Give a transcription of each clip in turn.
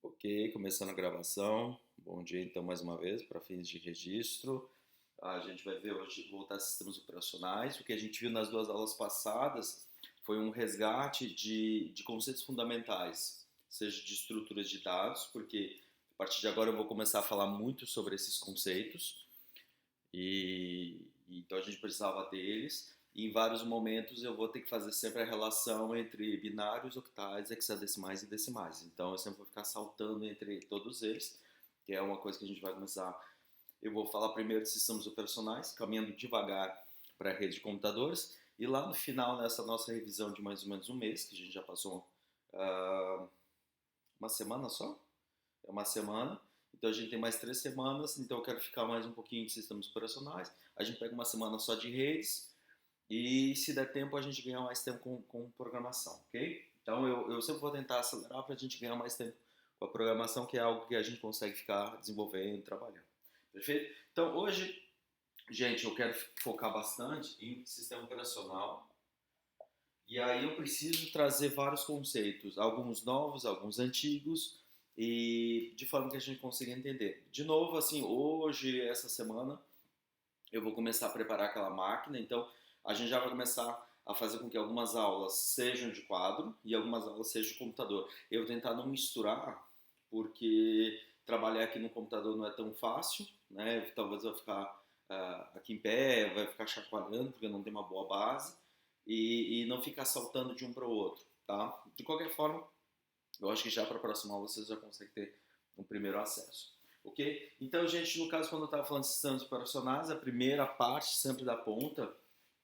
Ok, começando a gravação. Bom dia, então, mais uma vez, para fins de registro. A gente vai ver hoje voltar a sistemas operacionais. O que a gente viu nas duas aulas passadas foi um resgate de conceitos fundamentais, seja de estruturas de dados, porque a partir de agora eu vou começar a falar muito sobre esses conceitos e então a gente precisava deles. E em vários momentos eu vou ter que fazer sempre a relação entre binários, octais, hexadecimais e decimais. Então eu sempre vou ficar saltando entre todos eles, que é uma coisa que a gente vai começar. Eu vou falar primeiro de sistemas operacionais, caminhando devagar para a rede de computadores, e lá no final, nessa nossa revisão de mais ou menos um mês, que a gente já passou uma semana só, é uma semana. Então a gente tem mais 3 semanas, então eu quero ficar mais um pouquinho de sistemas operacionais. A gente pega uma semana só de redes e se der tempo a gente ganha mais tempo com programação, ok? Então eu sempre vou tentar acelerar para a gente ganhar mais tempo com a programação, que é algo que a gente consegue ficar desenvolvendo, trabalhando. Perfeito? Então hoje, gente, eu quero focar bastante em sistema operacional. E aí eu preciso trazer vários conceitos, alguns novos, alguns antigos, e de forma que a gente consiga entender. De novo, assim, hoje, essa semana, eu vou começar a preparar aquela máquina, então a gente já vai começar a fazer com que algumas aulas sejam de quadro e algumas aulas sejam de computador. Eu vou tentar não misturar, porque trabalhar aqui no computador não é tão fácil, né? Talvez eu vou ficar aqui em pé, vai ficar chacoalhando, porque não tem uma boa base, e não ficar saltando de um para o outro, tá? De qualquer forma, eu acho que já para a próxima aula vocês já conseguem ter um primeiro acesso. Ok? Então, gente, no caso, quando eu estava falando de sistemas operacionais, a primeira parte sempre da ponta,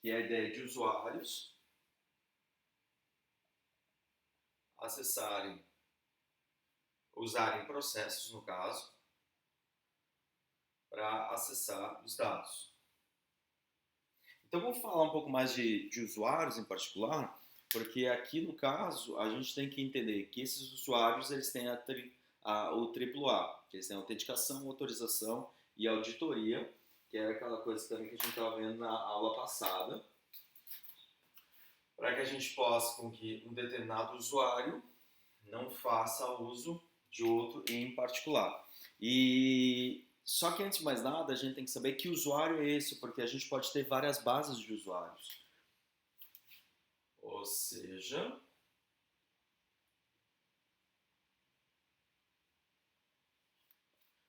que é a ideia de usuários acessarem, usarem processos, no caso, para acessar os dados. Então, vamos falar um pouco mais de usuários em particular, porque aqui no caso a gente tem que entender que esses usuários eles têm o triplo A, que eles têm autenticação, autorização e auditoria, que é aquela coisa também que a gente estava vendo na aula passada, para que a gente possa com que um determinado usuário não faça uso de outro em particular. E só que antes de mais nada, a gente tem que saber que usuário é esse, porque a gente pode ter várias bases de usuários. Ou seja,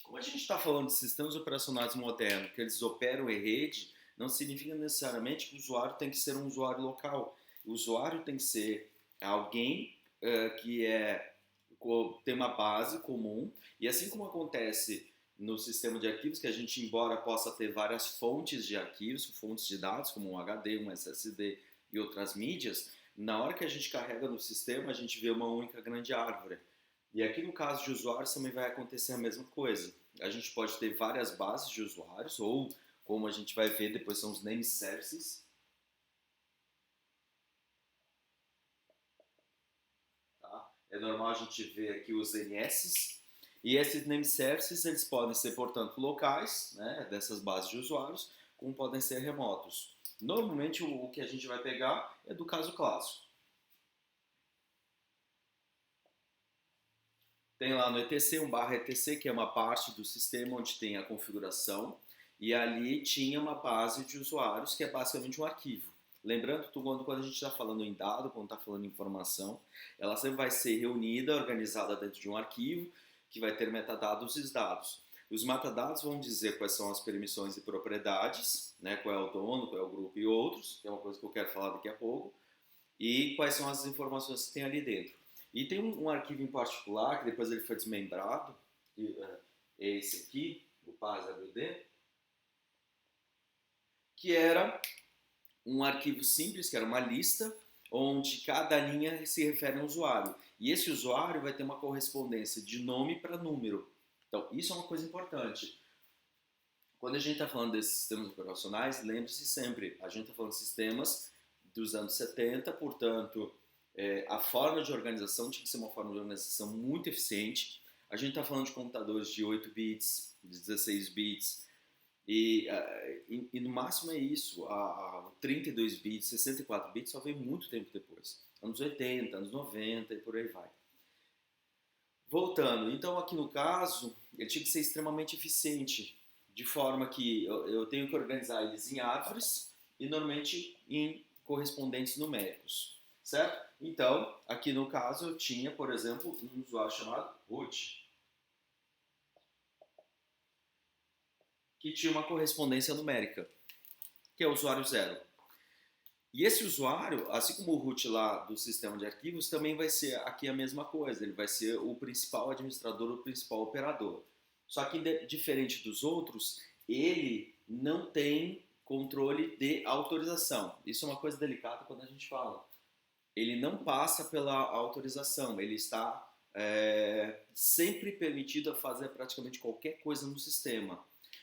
como a gente está falando de sistemas operacionais modernos, que eles operam em rede, não significa necessariamente que o usuário tem que ser um usuário local. O usuário tem que ser alguém que tem uma base comum, e assim como acontece no sistema de arquivos, que a gente, embora possa ter várias fontes de arquivos, fontes de dados, como um HD, um SSD e outras mídias, na hora que a gente carrega no sistema, a gente vê uma única grande árvore. E aqui no caso de usuários também vai acontecer a mesma coisa. A gente pode ter várias bases de usuários, ou como a gente vai ver depois são os name services, tá? É normal a gente ver aqui os NS, e esses name services eles podem ser, portanto, locais, né, dessas bases de usuários, como podem ser remotos. Normalmente o que a gente vai pegar é do caso clássico. Tem lá no ETC um barra ETC, que é uma parte do sistema onde tem a configuração, e ali tinha uma base de usuários, que é basicamente um arquivo. Lembrando que quando a gente está falando em dado, quando está falando em informação, ela sempre vai ser reunida, organizada dentro de um arquivo, que vai ter metadados e dados. Os metadados vão dizer quais são as permissões e propriedades, né, qual é o dono, qual é o grupo e outros, que é uma coisa que eu quero falar daqui a pouco, e quais são as informações que tem ali dentro. E tem um arquivo em particular, que depois ele foi desmembrado, que é esse aqui, o PAS-WD, que era um arquivo simples, que era uma lista, onde cada linha se refere a um usuário. E esse usuário vai ter uma correspondência de nome para número. Então, isso é uma coisa importante. Quando a gente está falando desses sistemas operacionais, lembre-se sempre, a gente está falando de sistemas dos anos 70, portanto, a forma de organização tinha que ser uma forma de organização muito eficiente. A gente está falando de computadores de 8 bits, de 16 bits, e no máximo é isso. 32 bits, 64 bits só veio muito tempo depois. Anos 80, anos 90 e por aí vai. Voltando, então aqui no caso, ele tinha que ser extremamente eficiente, de forma que eu tenho que organizar eles em árvores e normalmente em correspondentes numéricos, certo? Então, aqui no caso, eu tinha, por exemplo, um usuário chamado root, que tinha uma correspondência numérica, que é o usuário zero. E esse usuário, assim como o root lá do sistema de arquivos, também vai ser aqui a mesma coisa. Ele vai ser o principal administrador, o principal operador. Só que diferente dos outros, ele não tem controle de autorização. Isso é uma coisa delicada quando a gente fala. Ele não passa pela autorização. Ele está sempre permitido a fazer praticamente qualquer coisa no sistema.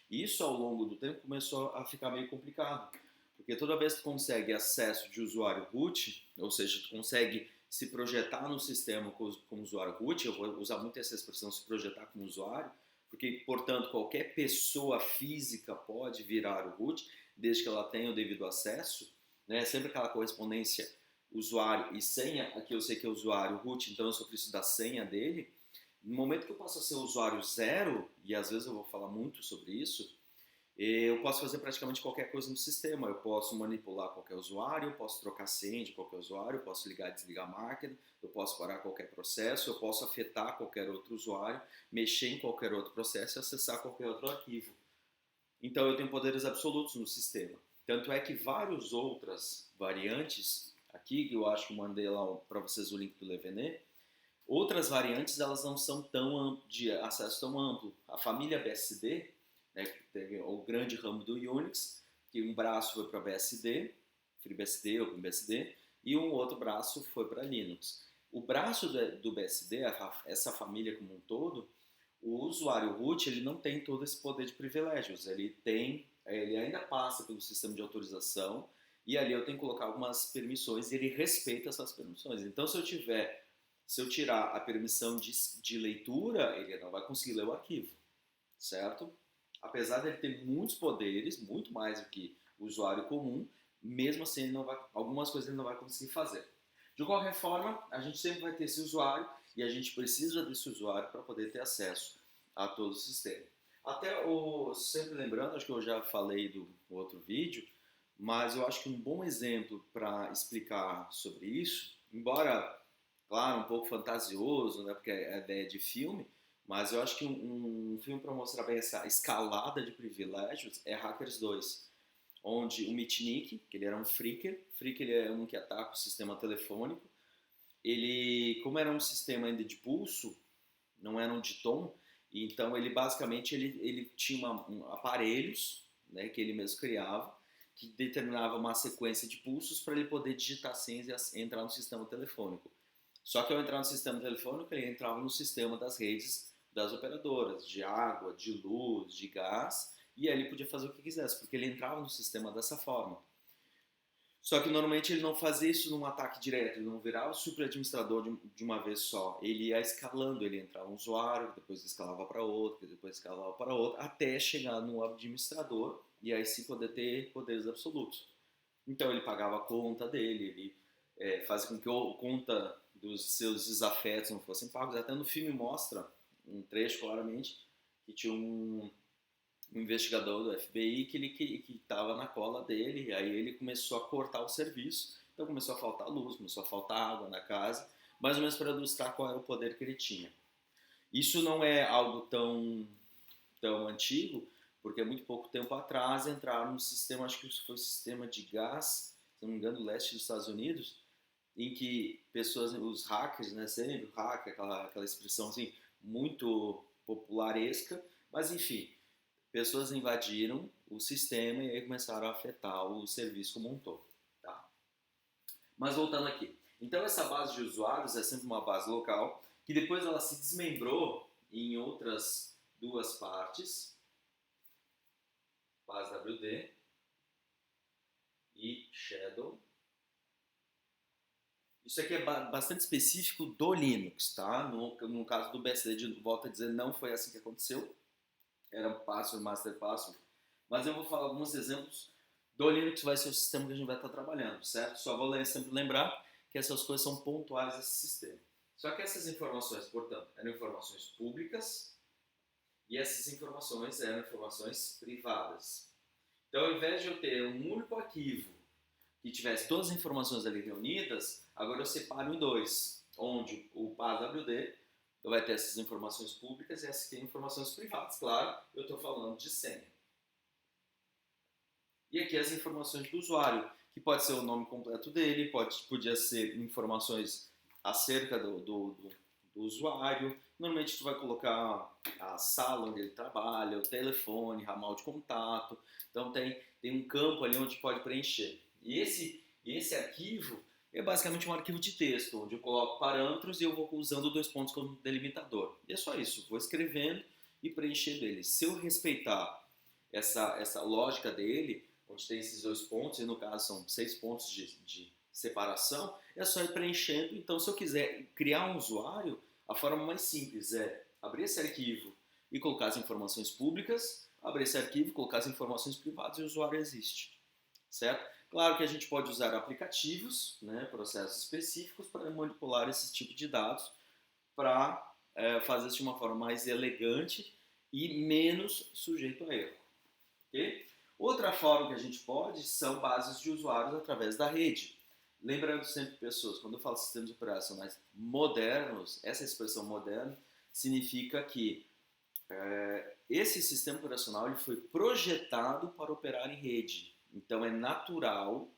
Isso, ao longo do tempo, começou a ficar meio complicado. Porque toda vez que tu consegue acesso de usuário root, ou seja, tu consegue se projetar no sistema como usuário root, eu vou usar muito essa expressão, se projetar como usuário, porque, portanto, qualquer pessoa física pode virar o root, desde que ela tenha o devido acesso, né? Sempre aquela correspondência usuário e senha, aqui eu sei que é usuário root, então eu só preciso da senha dele. No momento que eu passo a ser usuário zero, e às vezes eu vou falar muito sobre isso, eu posso fazer praticamente qualquer coisa no sistema. Eu posso manipular qualquer usuário, eu posso trocar senha de qualquer usuário, eu posso ligar e desligar a máquina, eu posso parar qualquer processo, eu posso afetar qualquer outro usuário, mexer em qualquer outro processo e acessar qualquer outro arquivo. Então eu tenho poderes absolutos no sistema. Tanto é que várias outras variantes, aqui eu acho que eu mandei lá para vocês o link do Levenet, outras variantes elas não são tão de acesso tão amplo. A família BSD, né, tem o grande ramo do Unix, que um braço foi para BSD, FreeBSD ou OpenBSD, e um outro braço foi para Linux. O braço do BSD, essa família como um todo, o usuário root ele não tem todo esse poder de privilégios. Ele ainda passa pelo sistema de autorização e ali eu tenho que colocar algumas permissões e ele respeita essas permissões. Então, se eu tirar a permissão de leitura, ele não vai conseguir ler o arquivo, certo? Apesar dele ter muitos poderes, muito mais do que o usuário comum, mesmo assim algumas coisas ele não vai conseguir fazer. De qualquer forma, a gente sempre vai ter esse usuário e a gente precisa desse usuário para poder ter acesso a todo o sistema. Sempre lembrando, acho que eu já falei do outro vídeo, mas eu acho que um bom exemplo para explicar sobre isso, embora, claro, um pouco fantasioso, né, porque é a ideia de filme, mas eu acho que um filme para mostrar bem essa escalada de privilégios é Hackers 2, onde o Mitnick, que ele era um freaker ele é um que ataca o sistema telefônico, como era um sistema ainda de pulso, não era um de tom, então ele basicamente ele tinha aparelhos, né, que ele mesmo criava, que determinava uma sequência de pulsos para ele poder digitar senhas e entrar no sistema telefônico. Só que ao entrar no sistema telefônico, ele entrava no sistema das redes das operadoras, de água, de luz, de gás, e aí ele podia fazer o que quisesse, porque ele entrava no sistema dessa forma. Só que normalmente ele não fazia isso num ataque direto, ele não virava o superadministrador de uma vez só. Ele ia escalando, ele entrava um usuário, depois escalava para outro, depois escalava para outro, até chegar no administrador e aí sim poder ter poderes absolutos. Então ele pagava a conta dele, ele fazia com que a conta dos seus desafetos não fossem pagos. Até no filme mostra um trecho claramente que tinha um investigador do FBI que estava na cola dele, e aí ele começou a cortar o serviço, então começou a faltar luz, começou a faltar água na casa, mais ou menos para ilustrar qual era o poder que ele tinha. Isso não é algo tão antigo, porque há muito pouco tempo atrás entraram no sistema, acho que foi o sistema de gás, se não me engano, do leste dos Estados Unidos, em que pessoas, os hackers, né, sempre o hacker, aquela expressão assim, muito popularesca, mas enfim, pessoas invadiram o sistema e aí começaram a afetar o serviço como um todo. Tá? Mas voltando aqui. Então essa base de usuários é sempre uma base local, que depois ela se desmembrou em outras duas partes, base WD e Shadow. Isso aqui é bastante específico do Linux, tá? No caso do BSD, volto a dizer, não foi assim que aconteceu. Era password, master password. Mas eu vou falar alguns exemplos do Linux, vai ser o sistema que a gente vai estar trabalhando, certo? Só vou sempre lembrar que essas coisas são pontuais desse sistema. Só que essas informações, portanto, eram informações públicas e essas informações eram informações privadas. Então, ao invés de eu ter um único arquivo que tivesse todas as informações ali reunidas, agora eu separo em dois, onde o PASWD vai ter essas informações públicas e essas que tem informações privadas. Claro, eu estou falando de senha. E aqui as informações do usuário, que pode ser o nome completo dele, podia ser informações acerca do usuário. Normalmente tu vai colocar a sala onde ele trabalha, o telefone, ramal de contato. Então tem um campo ali onde pode preencher. E esse arquivo é basicamente um arquivo de texto, onde eu coloco parâmetros e eu vou usando dois pontos como delimitador. E é só isso, vou escrevendo e preenchendo ele. Se eu respeitar essa lógica dele, onde tem esses dois pontos, e no caso são 6 pontos de separação, é só ir preenchendo. Então, se eu quiser criar um usuário, a forma mais simples é abrir esse arquivo e colocar as informações públicas, abrir esse arquivo, colocar as informações privadas e o usuário existe, certo? Claro que a gente pode usar aplicativos, né, processos específicos para manipular esse tipo de dados para fazer isso de uma forma mais elegante e menos sujeito a erro. Okay? Outra forma que a gente pode são bases de usuários através da rede. Lembrando sempre, pessoas, quando eu falo sistemas operacionais modernos, essa expressão moderno significa que esse sistema operacional ele foi projetado para operar em rede. Então é natural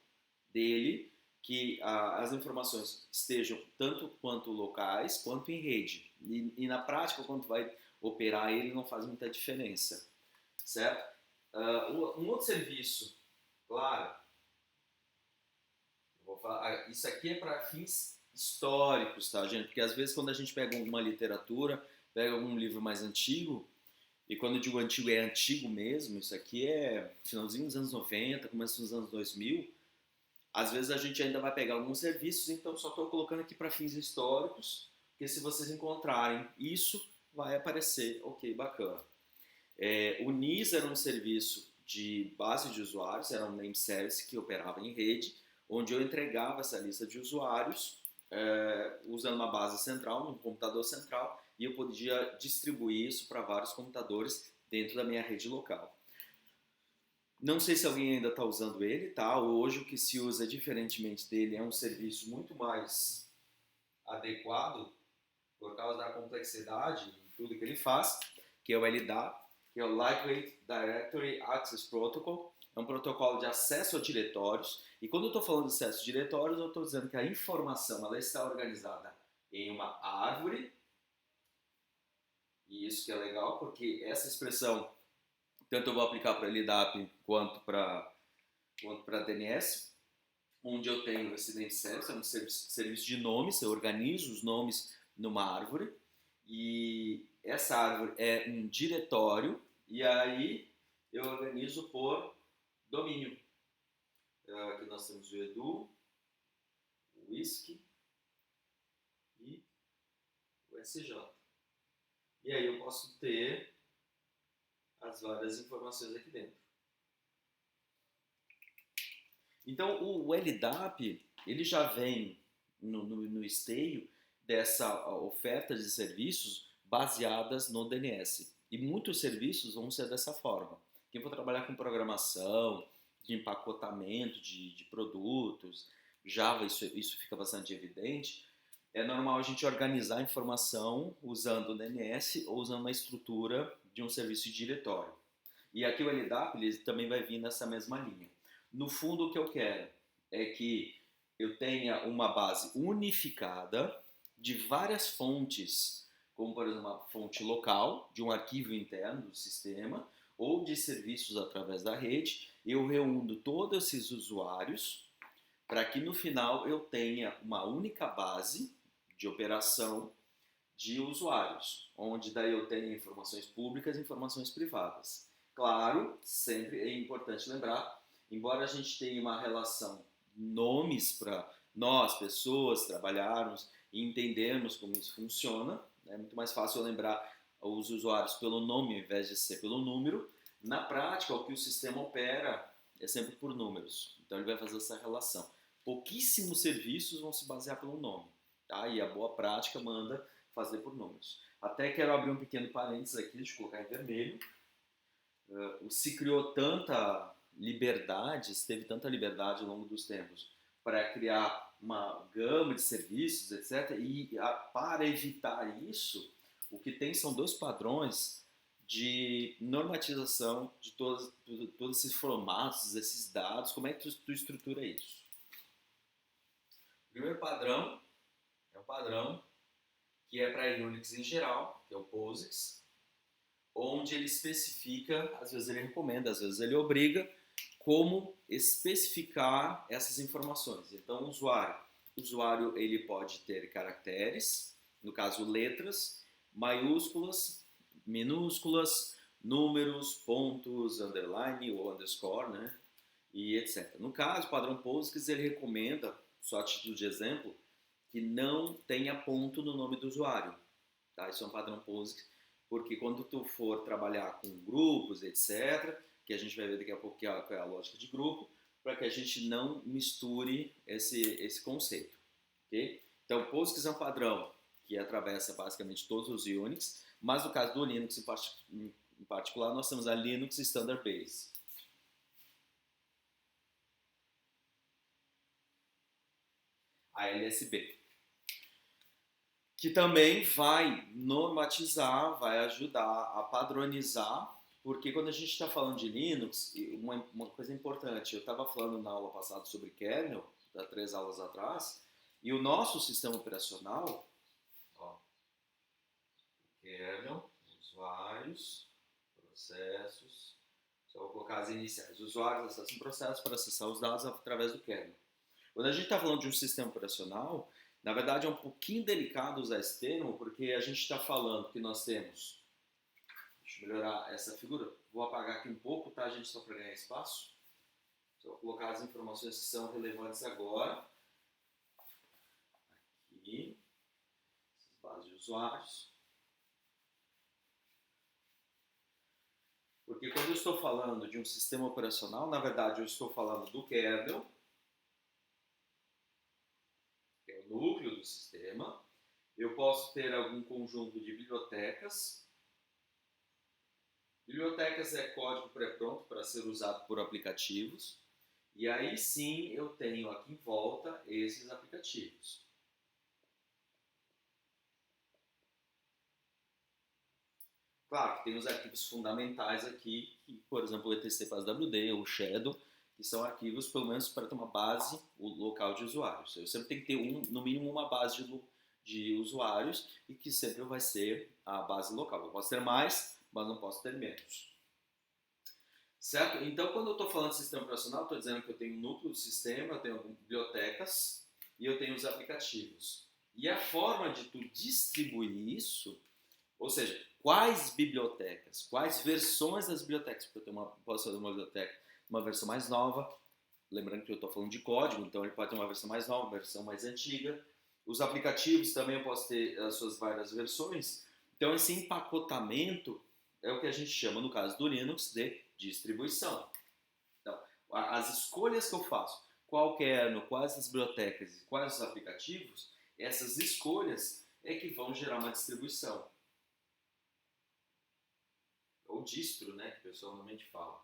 dele que as informações estejam tanto quanto locais quanto em rede. E na prática, quando vai operar ele, não faz muita diferença, certo? Um outro serviço, claro, vou falar, isso aqui é para fins históricos, tá, gente? Porque às vezes quando a gente pega uma literatura, pega um livro mais antigo, e quando eu digo antigo, é antigo mesmo, isso aqui é finalzinho dos anos 90, começo dos anos 2000, às vezes a gente ainda vai pegar alguns serviços, então só estou colocando aqui para fins históricos, porque se vocês encontrarem isso, vai aparecer, ok, bacana. O NIS era um serviço de base de usuários, era um name service que operava em rede, onde eu entregava essa lista de usuários usando uma base central, um computador central, e eu podia distribuir isso para vários computadores dentro da minha rede local. Não sei se alguém ainda está usando ele, tá? Hoje o que se usa diferentemente dele é um serviço muito mais adequado por causa da complexidade e tudo que ele faz, que é o LDAP, que é o Lightweight Directory Access Protocol. É um protocolo de acesso a diretórios. E quando eu estou falando de acesso a diretórios, eu estou dizendo que a informação ela está organizada em uma árvore. E isso que é legal, porque essa expressão, tanto eu vou aplicar para LDAP quanto para DNS, onde eu tenho esse name service, é um serviço de nomes, eu organizo os nomes numa árvore, e essa árvore é um diretório, e aí eu organizo por domínio. Aqui nós temos o Edu, o Whisky e o SJ. E aí eu posso ter as várias informações aqui dentro. Então o LDAP ele já vem no esteio dessa oferta de serviços baseadas no DNS. E muitos serviços vão ser dessa forma. Quem for trabalhar com programação, de empacotamento de produtos, Java, isso fica bastante evidente. É normal a gente organizar a informação usando o DNS ou usando uma estrutura de um serviço de diretório. E aqui o LDAP ele também vai vir nessa mesma linha. No fundo, o que eu quero é que eu tenha uma base unificada de várias fontes, como por exemplo uma fonte local, de um arquivo interno do sistema, ou de serviços através da rede. Eu reúno todos esses usuários para que no final eu tenha uma única base de operação de usuários, onde daí eu tenho informações públicas e informações privadas. Claro, sempre é importante lembrar, embora a gente tenha uma relação nomes para nós, pessoas, trabalharmos e entendermos como isso funciona, é muito mais fácil eu lembrar os usuários pelo nome ao invés de ser pelo número. Na prática, o que o sistema opera é sempre por números, então ele vai fazer essa relação. Pouquíssimos serviços vão se basear pelo nome. tá? E a boa prática manda fazer por números. Até quero abrir um pequeno parênteses aqui, deixa eu colocar em vermelho. Se criou tanta liberdade, se teve tanta liberdade ao longo dos tempos para criar uma gama de serviços, etc. E para evitar isso, o que tem são dois padrões de normatização de todos esses formatos, esses dados. Como é que tu estrutura isso? O primeiro padrão é um padrão que é para Unix em geral, que é o POSIX, onde ele especifica, às vezes ele recomenda, às vezes ele obriga, como especificar essas informações. Então, o usuário ele pode ter caracteres, no caso letras, maiúsculas, minúsculas, números, pontos, underline ou underscore, né? E etc. No caso, o padrão POSIX ele recomenda, só a título de exemplo, que não tenha ponto no nome do usuário. Tá? Isso é um padrão POSIX, porque quando tu for trabalhar com grupos, etc., que a gente vai ver daqui a pouco que é a lógica de grupo, para que a gente não misture esse conceito. Okay? Então, POSIX é um padrão que atravessa basicamente todos os Unix, mas no caso do Linux em particular, nós temos a Linux Standard Base. A LSB. Que também vai normatizar, vai ajudar a padronizar, porque quando a gente está falando de Linux, uma coisa importante, eu estava falando na aula passada sobre kernel, há 3 aulas atrás, e o nosso sistema operacional, ó, kernel, usuários, processos, só vou colocar as iniciais, usuários acessam processos para acessar os dados através do kernel. Quando a gente está falando de um sistema operacional, na verdade, é um pouquinho delicado usar esse termo, porque a gente está falando que nós temos... Deixa eu melhorar essa figura. Vou apagar aqui um pouco, tá, gente? Só para ganhar espaço. Só vou colocar as informações que são relevantes agora. Aqui. Essas bases de usuários. Porque quando eu estou falando de um sistema operacional, na verdade, eu estou falando do kernel, núcleo do sistema. Eu posso ter algum conjunto de bibliotecas. Bibliotecas é código pré-pronto para ser usado por aplicativos. E aí sim eu tenho aqui em volta esses aplicativos. Claro que tem os arquivos fundamentais aqui, que, por exemplo, o etc/swd ou o shadow, que são arquivos, pelo menos, para ter uma base local de usuários. Eu sempre tenho que ter, no mínimo, uma base de usuários e que sempre vai ser a base local. Eu posso ter mais, mas não posso ter menos. Certo? Então, quando eu estou falando de sistema operacional, estou dizendo que eu tenho um núcleo do sistema, eu tenho bibliotecas e eu tenho os aplicativos. E a forma de tu distribuir isso, ou seja, quais bibliotecas, quais versões das bibliotecas, porque eu posso fazer uma biblioteca, uma versão mais nova, lembrando que eu estou falando de código, então ele pode ter uma versão mais nova, uma versão mais antiga. Os aplicativos também eu posso ter as suas várias versões. Então esse empacotamento é o que a gente chama, no caso do Linux, de distribuição. Então, as escolhas que eu faço, qual kernel, quais as bibliotecas e quais os aplicativos, essas escolhas é que vão gerar uma distribuição. Ou distro, né, que o pessoal normalmente fala.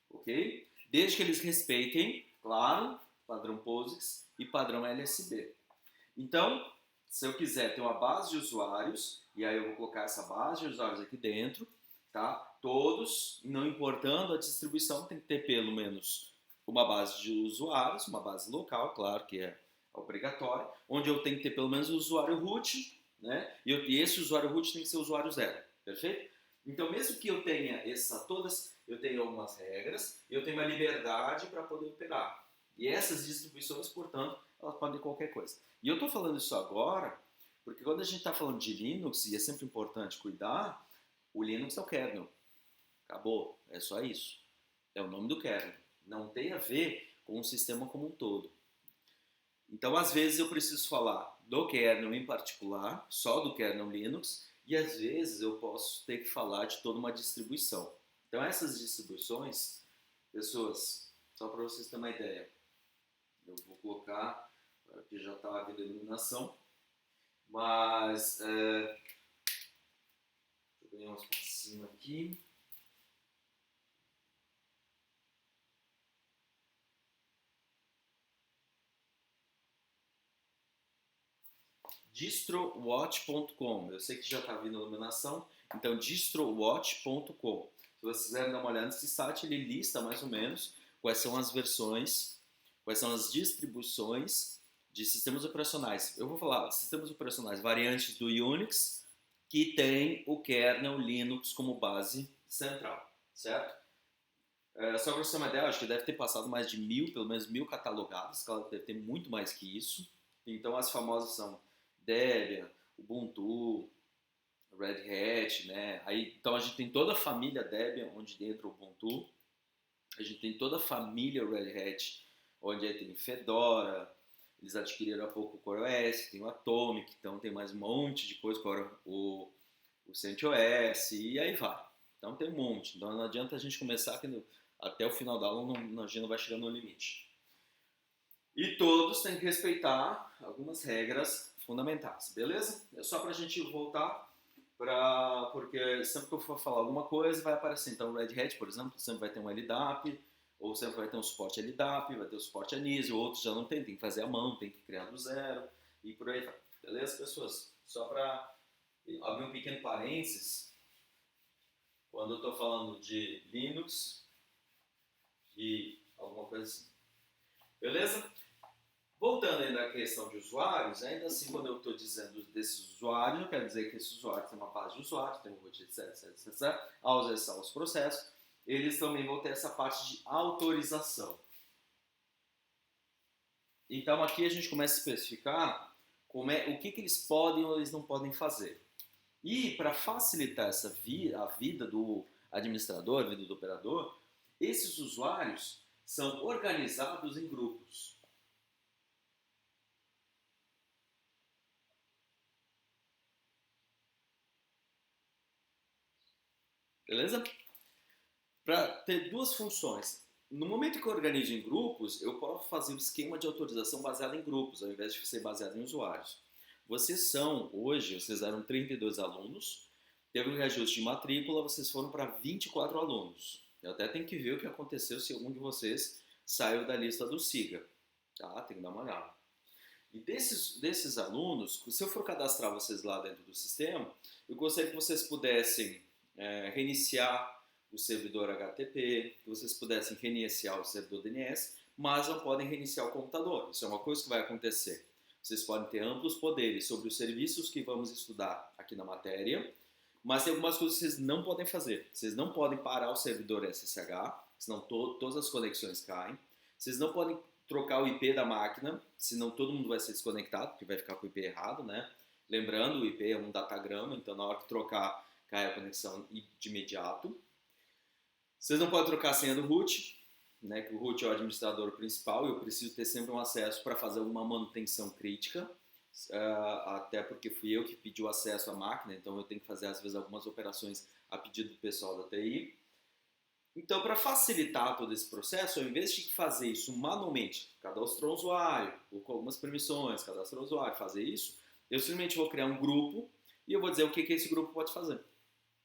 Ok? Desde que eles respeitem, claro, padrão POSIX e padrão LSB. Então, se eu quiser ter uma base de usuários, e aí eu vou colocar essa base de usuários aqui dentro, tá? Todos, não importando a distribuição, tem que ter pelo menos uma base de usuários, uma base local, claro que é obrigatório, onde eu tenho que ter pelo menos o usuário root, né? E esse usuário root tem que ser o usuário 0, perfeito? Então, mesmo que eu tenha eu tenho algumas regras, eu tenho uma liberdade para poder operar. E essas distribuições, portanto, elas podem ter qualquer coisa. E eu estou falando isso agora, porque quando a gente está falando de Linux, e é sempre importante cuidar, o Linux é o kernel. Acabou, é só isso. É o nome do kernel. Não tem a ver com o sistema como um todo. Então, às vezes, eu preciso falar do kernel em particular, só do kernel Linux, e às vezes eu posso ter que falar de toda uma distribuição. Então essas distribuições, pessoas, só para vocês terem uma ideia, eu vou colocar, que já está havendo iluminação, mas deixa eu ganhar um espacinho aqui. distrowatch.com. Eu sei que já está vindo a iluminação, então distrowatch.com. Se vocês quiserem dar uma olhada nesse site, ele lista mais ou menos quais são as versões, quais são as distribuições de sistemas operacionais. Eu vou falar sistemas operacionais variantes do Unix que tem o kernel Linux como base central, certo? Só para você ter uma ideia, acho que deve ter passado mais de 1000, pelo menos 1000 catalogados, claro, deve ter muito mais que isso. Então as famosas são Debian, Ubuntu, Red Hat, né? Aí, então a gente tem toda a família Debian, onde entra o Ubuntu. A gente tem toda a família Red Hat, onde aí tem Fedora. Eles adquiriram há pouco o CoreOS, tem o Atomic, então tem mais um monte de coisa, o CentOS, e aí vai. Então tem um monte. Então não adianta a gente começar que até o final da aula a gente não vai chegar no limite. E todos têm que respeitar algumas regras fundamentais, beleza? É só para a gente voltar, porque sempre que eu for falar alguma coisa vai aparecer. Então, o Red Hat, por exemplo, sempre vai ter um LDAP, ou sempre vai ter um suporte LDAP, vai ter o suporte ANISE, outros já não tem que fazer à mão, tem que criar do zero, e por aí vai. Beleza, pessoas? Só para abrir um pequeno parênteses, quando eu estou falando de Linux e alguma coisa assim. Beleza? Voltando ainda à questão de usuários, ainda assim, quando eu estou dizendo desses usuários, eu quero dizer que esses usuários têm uma base de usuários, tem um root, etc. Ao acessar os processos, eles também vão ter essa parte de autorização. Então, aqui a gente começa a especificar o que eles podem ou eles não podem fazer. E para facilitar a vida do administrador, a vida do operador, esses usuários são organizados em grupos. Beleza? Para ter duas funções. No momento que eu organizo em grupos, eu posso fazer um esquema de autorização baseado em grupos, ao invés de ser baseado em usuários. Vocês eram 32 alunos, teve um reajuste de matrícula, vocês foram para 24 alunos. Eu até tenho que ver o que aconteceu se algum de vocês saiu da lista do SIGA. Tá? Tem que dar uma olhada. E desses alunos, se eu for cadastrar vocês lá dentro do sistema, eu gostaria que vocês pudessem reiniciar o servidor HTTP, que vocês pudessem reiniciar o servidor DNS, mas não podem reiniciar o computador. Isso é uma coisa que vai acontecer. Vocês podem ter amplos poderes sobre os serviços que vamos estudar aqui na matéria, mas tem algumas coisas que vocês não podem fazer. Vocês não podem parar o servidor SSH, senão todas as conexões caem. Vocês não podem trocar o IP da máquina, senão todo mundo vai ser desconectado, porque vai ficar com o IP errado, né? Lembrando, o IP é um datagrama, então na hora que trocar, cai a conexão de imediato. Vocês não podem trocar a senha do root, né, que o root é o administrador principal, eu preciso ter sempre um acesso para fazer alguma manutenção crítica, até porque fui eu que pedi o acesso à máquina, então eu tenho que fazer às vezes algumas operações a pedido do pessoal da TI. Então, para facilitar todo esse processo, ao invés de fazer isso manualmente, cadastrou o usuário, ou com algumas permissões, cadastrou o usuário, fazer isso, eu simplesmente vou criar um grupo e eu vou dizer o que esse grupo pode fazer.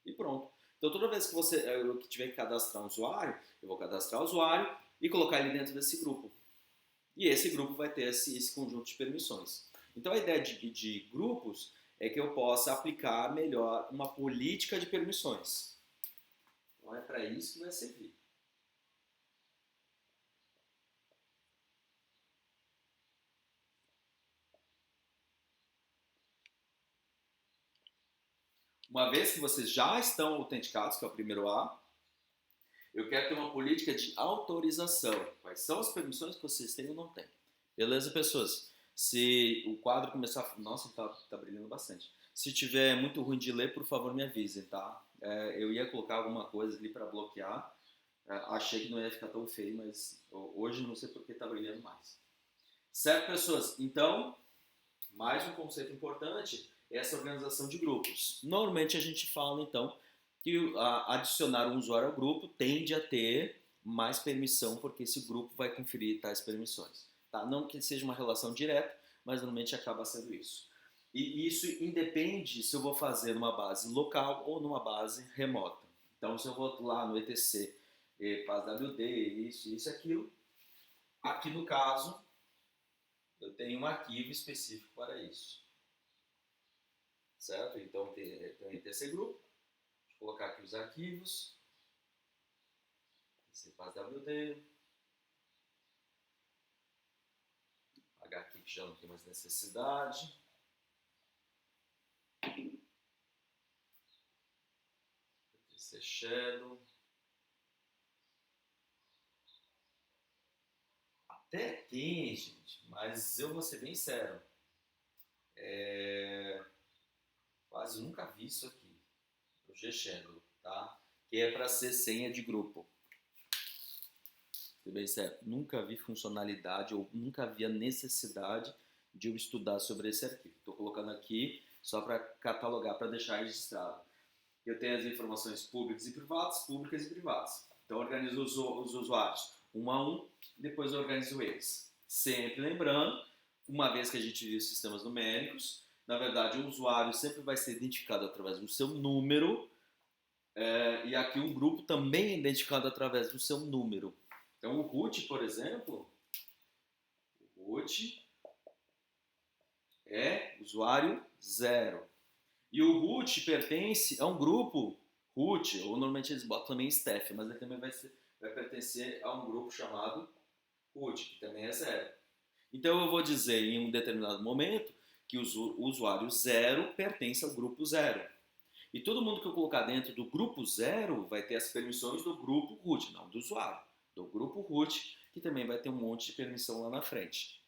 E pronto. Então, toda vez que eu tiver que cadastrar um usuário, eu vou cadastrar o usuário e colocar ele dentro desse grupo. E esse grupo vai ter esse conjunto de permissões. Então, a ideia de grupos é que eu possa aplicar melhor uma política de permissões. Então, é para isso que vai servir. Uma vez que vocês já estão autenticados, que é o primeiro A, eu quero ter uma política de autorização. Quais são as permissões que vocês têm ou não têm? Beleza, pessoas? Se o quadro começar a... Nossa, tá brilhando bastante. Se tiver muito ruim de ler, por favor, me avisem, tá? Eu ia colocar alguma coisa ali para bloquear. Achei que não ia ficar tão feio, mas hoje não sei por que tá brilhando mais. Certo, pessoas? Então, mais um conceito importante é essa organização de grupos. Normalmente a gente fala, então, que adicionar um usuário ao grupo tende a ter mais permissão, porque esse grupo vai conferir tais permissões. Tá? Não que seja uma relação direta, mas normalmente acaba sendo isso. E isso independe se eu vou fazer numa base local ou numa base remota. Então, se eu vou lá no etc, PASWD, isso e aquilo, aqui no caso, eu tenho um arquivo específico para isso. Certo? Então, tem o etc grupo. Deixa eu colocar aqui os arquivos. PASWD. Apagar aqui que já não tem mais necessidade. etc shadow. Até tem, gente, mas eu vou ser bem sério. Quase nunca vi isso aqui. O G-Shadow, tá? Que é para ser senha de grupo. Ser bem sério. Nunca vi funcionalidade ou nunca vi a necessidade de eu estudar sobre esse arquivo. Estou colocando aqui só para catalogar, para deixar registrado. Eu tenho as informações públicas e privadas. Então, eu organizo os usuários um a um, depois eu organizo eles. Sempre lembrando, uma vez que a gente viu sistemas numéricos, na verdade, o usuário sempre vai ser identificado através do seu número, e aqui o grupo também é identificado através do seu número. Então, o root, por exemplo, o root é usuário 0. E o root pertence a um grupo root, ou normalmente eles botam também staff, mas ele também vai pertencer a um grupo chamado root, que também é 0. Então eu vou dizer em um determinado momento que o usuário 0 pertence ao grupo 0. E todo mundo que eu colocar dentro do grupo 0 vai ter as permissões do grupo root, não do usuário, do grupo root, que também vai ter um monte de permissão lá na frente.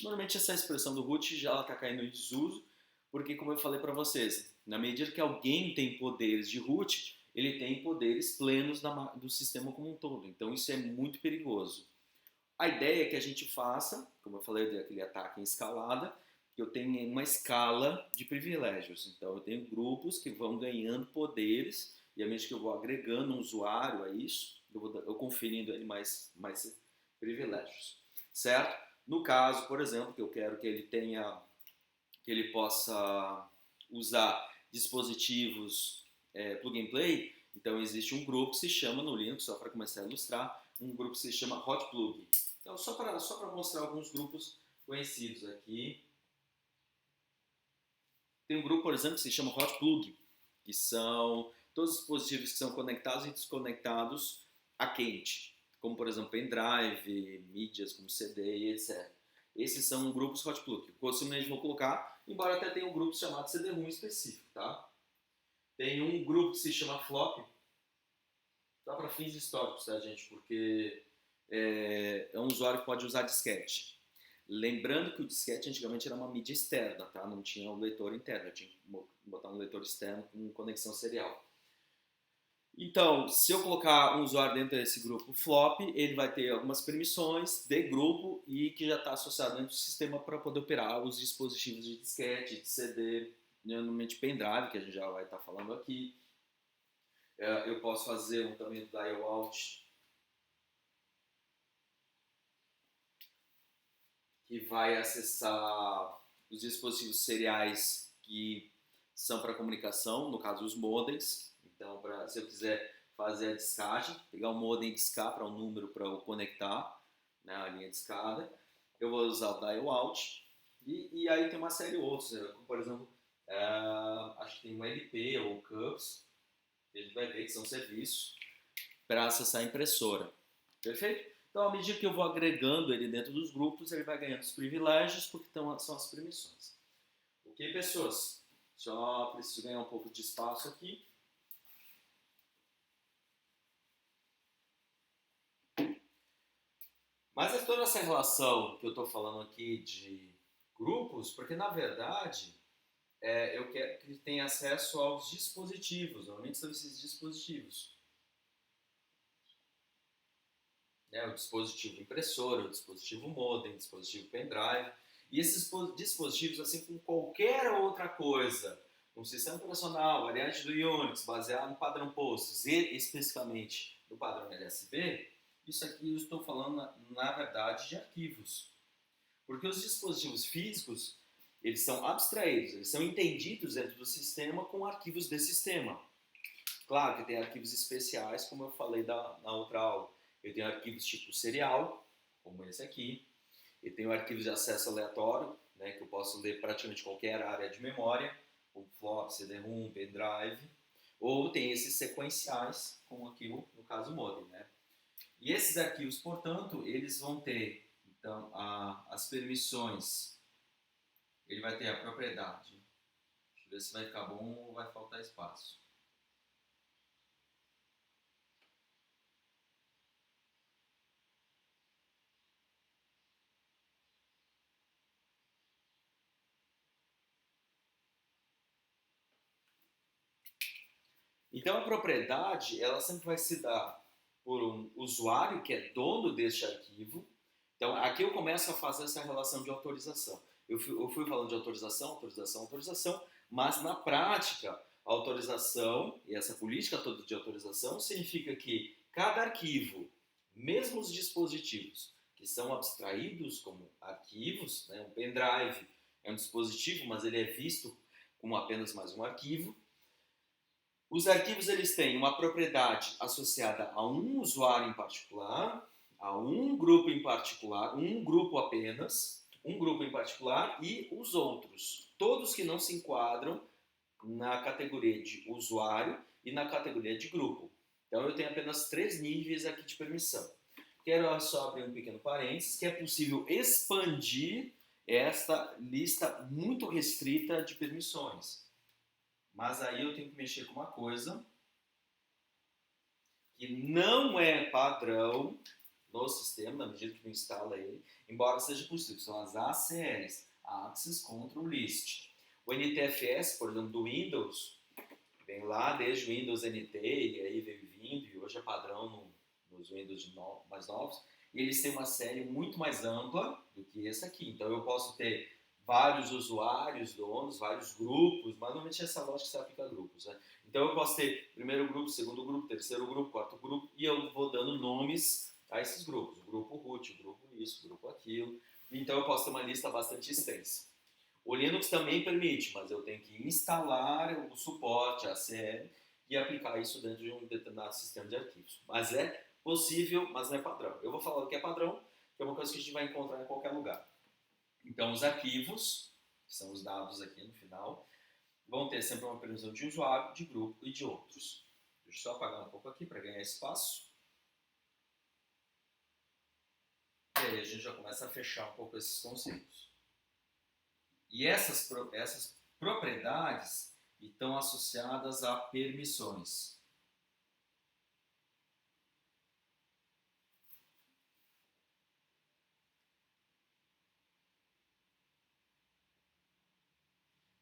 Normalmente essa expressão do root já está caindo em desuso, porque como eu falei para vocês, na medida que alguém tem poderes de root, ele tem poderes plenos do sistema como um todo. Então isso é muito perigoso. A ideia é que a gente faça, como eu falei daquele ataque em escalada, que eu tenho uma escala de privilégios. Então eu tenho grupos que vão ganhando poderes, e à medida que eu vou agregando um usuário a isso, eu conferindo ele mais privilégios. Certo? No caso, por exemplo, que eu quero que ele possa usar dispositivos plug and play, então existe um grupo que se chama no Linux, só para começar a ilustrar, um grupo que se chama Hotplug. Então, só para mostrar alguns grupos conhecidos aqui. Tem um grupo, por exemplo, que se chama Hotplug, que são todos os dispositivos que são conectados e desconectados a quente, como, por exemplo, pendrive, mídias como CD e etc. Esses são grupos Hotplug. Possivelmente vou colocar, embora até tenha um grupo chamado CD-ROM específico, tá? Tem um grupo que se chama Flop, só para fins históricos, tá, gente? Porque é um usuário que pode usar disquete. Lembrando que o disquete antigamente era uma mídia externa, tá? Não tinha um leitor interno, eu tinha que botar um leitor externo com conexão serial. Então, se eu colocar um usuário dentro desse grupo flop, ele vai ter algumas permissões de grupo e que já está associado dentro do sistema para poder operar os dispositivos de disquete, de CD, normalmente pendrive, que a gente já vai estar falando aqui. Eu posso fazer também do dial out, que vai acessar os dispositivos seriais que são para comunicação, no caso os modems. Então, se eu quiser fazer a discagem, pegar o modem e discar para um número para eu conectar, né, a linha de escada, eu vou usar o dial out. E aí tem uma série de outros, como, por exemplo, acho que tem um LP ou CUPS, que a gente vai ver que são serviços para acessar a impressora. Perfeito? Então, à medida que eu vou agregando ele dentro dos grupos, ele vai ganhando os privilégios, porque são as permissões. Ok, pessoas? Só preciso ganhar um pouco de espaço aqui. Mas é toda essa relação que eu estou falando aqui de grupos, porque na verdade eu quero que ele tenha acesso aos dispositivos. Normalmente são esses dispositivos. O dispositivo impressora, o dispositivo modem, o dispositivo pendrive. E esses dispositivos, assim como qualquer outra coisa um sistema operacional, variante do Unix, baseado no padrão POSIX e especificamente no padrão LSB, isso aqui eu estou falando, na verdade, de arquivos. Porque os dispositivos físicos, eles são abstraídos, eles são entendidos dentro do sistema com arquivos de sistema. Claro que tem arquivos especiais, como eu falei na outra aula. Eu tenho arquivos tipo serial, como esse aqui. Eu tenho arquivos de acesso aleatório, né, que eu posso ler praticamente qualquer área de memória, como flop, CD-ROM, pendrive. Ou tem esses sequenciais, como aqui no caso modem, né? E esses arquivos, portanto, eles vão ter então, as permissões. Ele vai ter a propriedade. Deixa eu ver se vai ficar bom ou vai faltar espaço. Então, a propriedade, ela sempre vai se dar por um usuário que é dono deste arquivo. Então, aqui eu começo a fazer essa relação de autorização. Eu fui falando de autorização, autorização, autorização, mas na prática, a autorização e essa política toda de autorização significa que cada arquivo, mesmo os dispositivos que são abstraídos como arquivos, né, um pendrive é um dispositivo, mas ele é visto como apenas mais um arquivo. Os arquivos eles têm uma propriedade associada a um usuário em particular, a um grupo em particular, um grupo apenas, um grupo em particular e os outros, todos que não se enquadram na categoria de usuário e na categoria de grupo. Então eu tenho apenas 3 níveis aqui de permissão. Quero só abrir um pequeno parênteses, que é possível expandir esta lista muito restrita de permissões. Mas aí eu tenho que mexer com uma coisa que não é padrão no sistema, na medida que eu instalo ele, embora seja possível. São as ACLs, Access Control List. O NTFS, por exemplo, do Windows, vem lá desde o Windows NT, e aí veio vindo, e hoje é padrão nos Windows mais novos, e eles têm uma série muito mais ampla do que esse aqui. Então eu posso ter vários usuários, donos, vários grupos, mas normalmente essa lógica se aplica a grupos, né? Então eu posso ter primeiro grupo, segundo grupo, terceiro grupo, quarto grupo, e eu vou dando nomes a esses grupos. O grupo root, o grupo isso, o grupo aquilo. Então eu posso ter uma lista bastante extensa. O Linux também permite, mas eu tenho que instalar o suporte, a ACL, e aplicar isso dentro de um determinado sistema de arquivos. Mas é possível, mas não é padrão. Eu vou falar o que é padrão, que é uma coisa que a gente vai encontrar em qualquer lugar. Então, os arquivos, que são os dados aqui no final, vão ter sempre uma permissão de usuário, de grupo e de outros. Deixa eu só apagar um pouco aqui para ganhar espaço. E aí a gente já começa a fechar um pouco esses conceitos. E essas propriedades estão associadas a permissões.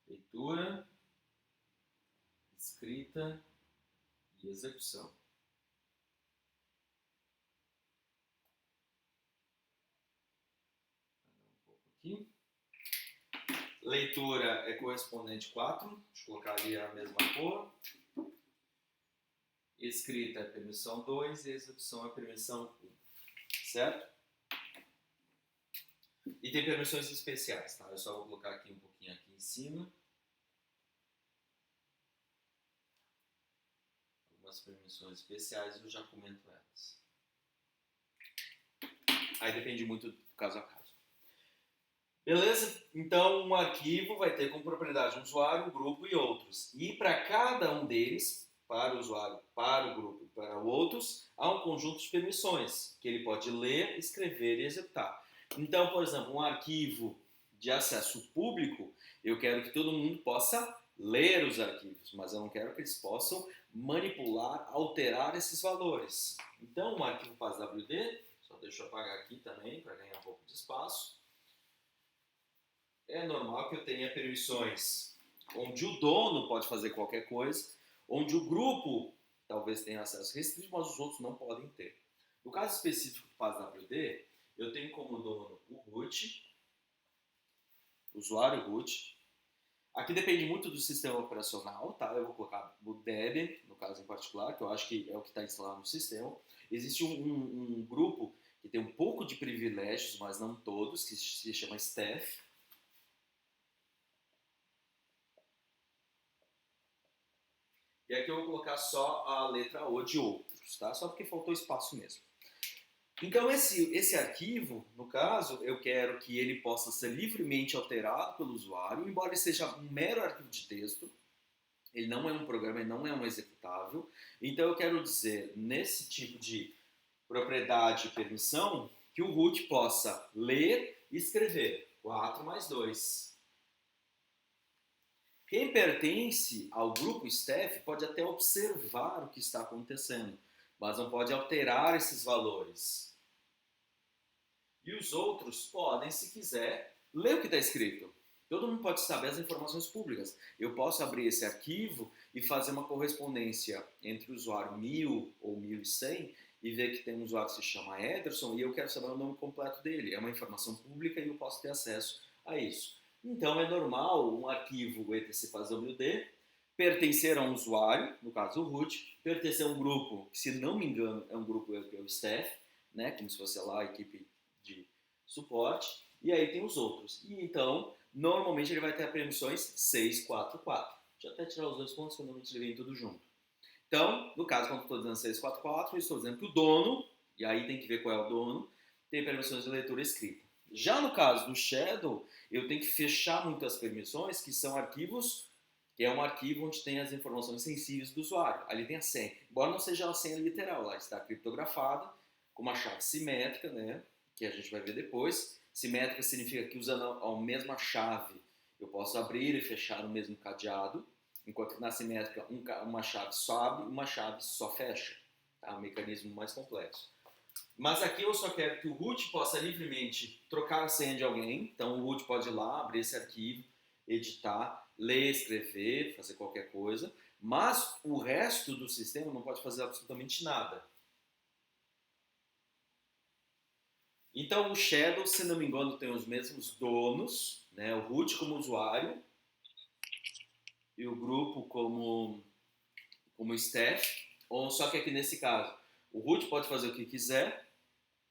Leitura, escrita e execução. Um pouco aqui. Leitura é correspondente 4, deixa eu colocar ali a mesma cor. Escrita é permissão 2 e execução é permissão 1. Certo? E tem permissões especiais, tá? Eu só vou colocar aqui um pouquinho aqui em cima. Algumas permissões especiais eu já comento elas. Aí depende muito do caso a caso. Beleza? Então, um arquivo vai ter como propriedade um usuário, um grupo e outros. E para cada um deles, para o usuário, para o grupo e para outros, há um conjunto de permissões que ele pode ler, escrever e executar. Então, por exemplo, um arquivo de acesso público, eu quero que todo mundo possa ler os arquivos, mas eu não quero que eles possam manipular, alterar esses valores. Então, um arquivo PASWD, só deixa eu apagar aqui também para ganhar um pouco de espaço. É normal que eu tenha permissões onde o dono pode fazer qualquer coisa, onde o grupo talvez tenha acesso restrito, mas os outros não podem ter. No caso específico do PASWD, eu tenho como dono o root, usuário root, Aqui depende muito do sistema operacional, tá? Eu vou colocar o Debian, no caso em particular, que eu acho que é o que está instalado no sistema. Existe um grupo que tem um pouco de privilégios, mas não todos, que se chama Staff. E aqui eu vou colocar só a letra O de outros, tá? Só porque faltou espaço mesmo. Então esse arquivo, no caso, eu quero que ele possa ser livremente alterado pelo usuário, embora ele seja um mero arquivo de texto, ele não é um programa, ele não é um executável. Então eu quero dizer, nesse tipo de propriedade e permissão, que o root possa ler e escrever 4 mais 2. Quem pertence ao grupo staff pode até observar o que está acontecendo, mas não pode alterar esses valores. E os outros podem, se quiser, ler o que está escrito. Todo mundo pode saber as informações públicas. Eu posso abrir esse arquivo e fazer uma correspondência entre o usuário 1000 ou 1100 e ver que tem um usuário que se chama Ederson e eu quero saber o nome completo dele. É uma informação pública e eu posso ter acesso a isso. Então é normal um arquivo etc/wd pertencer a um usuário, no caso o root, pertencer a um grupo, que se não me engano é um grupo que é o staff, né, como se fosse lá a equipe de suporte, e aí tem os outros. E então, normalmente ele vai ter permissões 644. Deixa eu até tirar os dois pontos, que normalmente ele vem tudo junto. Então, no caso, quando eu estou dizendo 644, eu estou dizendo que o dono, e aí tem que ver qual é o dono, tem permissões de leitura escrita. Já no caso do Shadow, eu tenho que fechar muitas permissões, que são arquivos, que é um arquivo onde tem as informações sensíveis do usuário. Ali tem a senha. Embora não seja a senha literal, lá está criptografada, com uma chave simétrica, né, que a gente vai ver depois. Simétrica significa que usando a mesma chave, eu posso abrir e fechar o mesmo cadeado, enquanto que na simétrica uma chave só abre e uma chave só fecha. Tá? Um mecanismo mais complexo. Mas aqui eu só quero que o root possa livremente trocar a senha de alguém. Então o root pode ir lá, abrir esse arquivo, editar, ler, escrever, fazer qualquer coisa. Mas o resto do sistema não pode fazer absolutamente nada. Então o Shadow, se não me engano, tem os mesmos donos, né? O root como usuário e o grupo como staff. Ou só que aqui nesse caso, o root pode fazer o que quiser,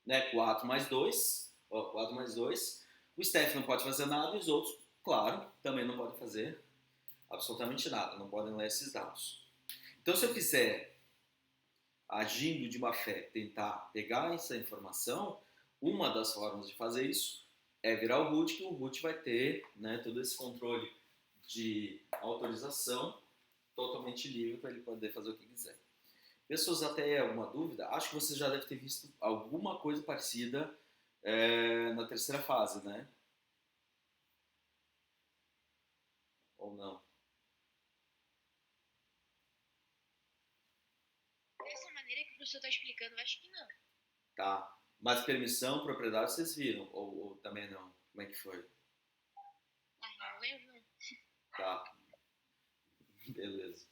né? 4 mais 2, 4 mais 2. O staff não pode fazer nada e os outros, claro, também não podem fazer absolutamente nada, não podem ler esses dados. Então se eu quiser, agindo de má fé, tentar pegar essa informação, uma das formas de fazer isso é virar o root, que o root vai ter, né, todo esse controle de autorização totalmente livre para ele poder fazer o que quiser. Pessoas até alguma dúvida? Acho que você já deve ter visto alguma coisa parecida na terceira fase, né? Ou não? Dessa maneira que o professor está explicando, eu acho que não. Tá. Mas permissão, propriedade, vocês viram? Ou também não? Como é que foi? Ah, não lembro, não. Tá. Beleza.